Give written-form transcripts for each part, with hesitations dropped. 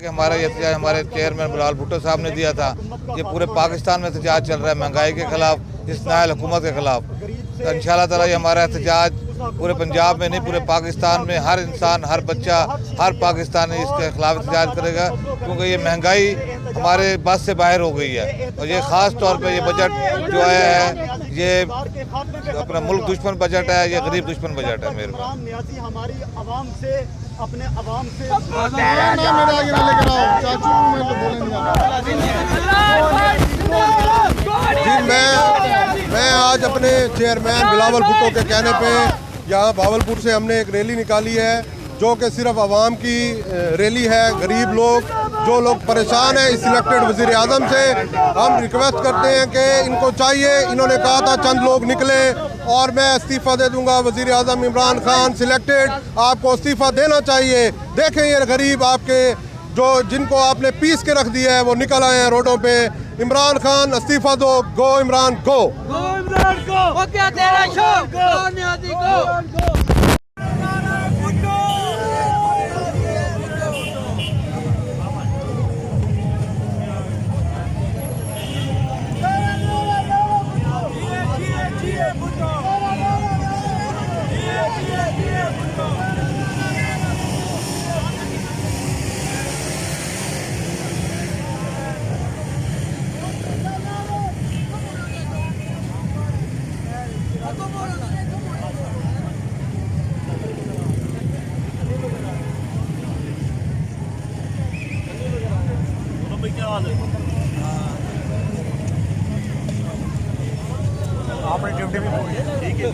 कि हमारा ये एहतजाज हमारे चेयरमैन बिलावल भुट्टो साहब ने दिया था। ये पूरे पाकिस्तान में एहतजाज चल रहा है महंगाई के खिलाफ, इस नाअहल हुकूमत के खिलाफ। तो इंशाअल्लाह ताला ये हमारा एहतजाज पूरे पंजाब में नहीं, पूरे पाकिस्तान में हर इंसान, हर बच्चा, हर पाकिस्तानी इसके खिलाफ एहतजाज करेगा, क्योंकि ये महंगाई हमारे बस से बाहर हो गई है। और ये ख़ास तौर पे ये बजट जो आया है ये अपना मुल्क दुश्मन बजट है, ये गरीब दुश्मन बजट है। मेरे हमारी आवाम से अपने आवाम से जी मैं आज अपने चेयरमैन बिलावल भुट्टो के कहने पे यहाँ भावलपुर से हमने एक रैली निकाली है, जो कि सिर्फ आवाम की रैली है। गरीब लोग, जो लोग परेशान हैं इस सिलेक्टेड वज़ीर आज़म से, हम रिक्वेस्ट करते हैं कि इनको चाहिए, इन्होंने कहा था चंद लोग निकले और मैं इस्तीफ़ा दे दूंगा। वज़ीर आज़म इमरान खान सिलेक्टेड, आपको इस्तीफ़ा देना चाहिए। देखें ये गरीब आपके जो जिनको आपने पीस के रख दिया है वो निकल आए हैं रोडों पे। इमरान खान इस्तीफ़ा दो, गो इमरान गो, गो इमरान गो, वो क्या तेरा शो, गो नियाज़ी गो। आपने ड्यूटी भी ठीक है।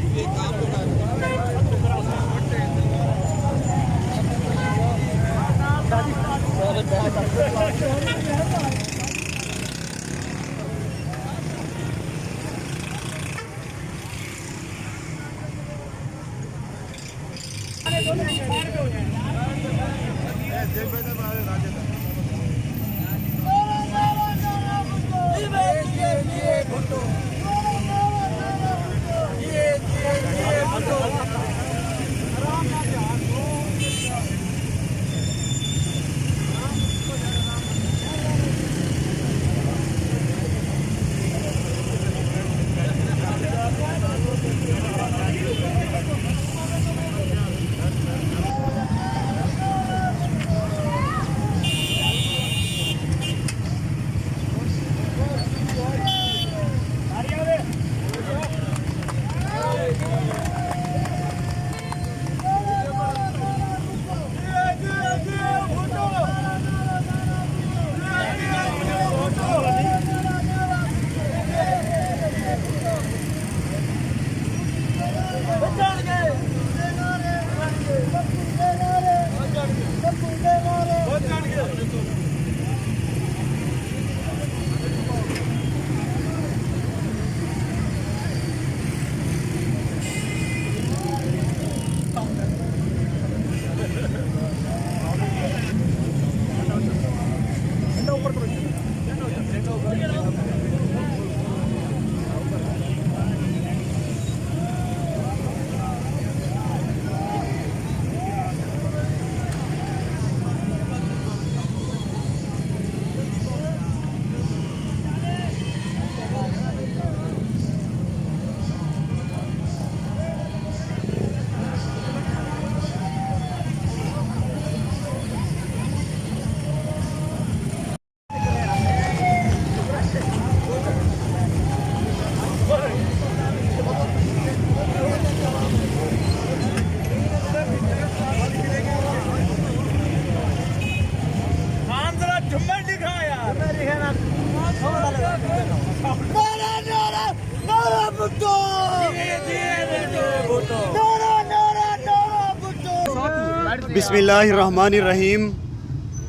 बिस्मिल्लाहिर्रहमानिर्रहीम।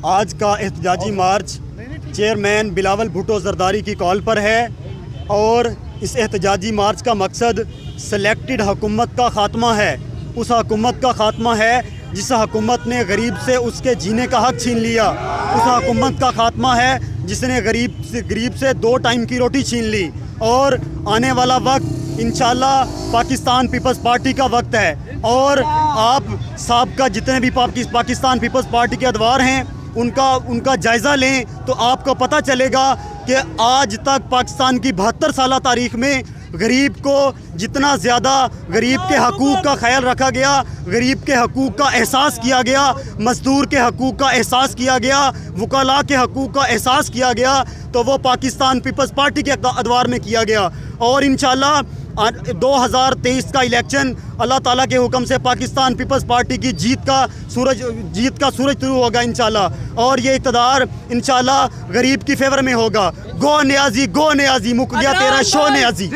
आज का एहतजाजी मार्च चेयरमैन बिलावल भुट्टो जरदारी की कॉल पर है और इस एहतजाजी मार्च का मकसद सेलेक्टेड हुकूमत का ख़ात्मा है। उस हुकूमत का ख़ात्मा है जिस हुकूमत ने गरीब से उसके जीने का हक़ छीन लिया। उस हुकूमत का ख़ात्मा है जिसने गरीब से 2 टाइम की रोटी छीन ली। और आने वाला वक्त इंशाअल्लाह पाकिस्तान पीपल्स पार्टी का वक्त है और आप साहब का जितने भी पाकिस्तान पीपल्स पार्टी के अदवार हैं उनका जायज़ा लें तो आपको पता चलेगा कि आज तक पाकिस्तान की 72 साल तारीख़ में गरीब को जितना ज़्यादा गरीब के हकूक़ का ख्याल रखा गया, गरीब के हकूक़ का एहसास किया गया, मज़दूर के हकूक़ का एहसास किया गया, वकला के हकूक़ का एहसास किया गया, तो वो पाकिस्तान पीपल्स पार्टी के अदवार में किया गया। और इंशाअल्लाह 2023 का इलेक्शन अल्लाह ताला के हुक्म से पाकिस्तान पीपल्स पार्टी की जीत का सूरज शुरू होगा इंशाअल्लाह। और ये इक़्तिदार इंशाअल्लाह गरीब की फेवर में होगा। गो न्याजी मुक गया तेरा शो न्याजी।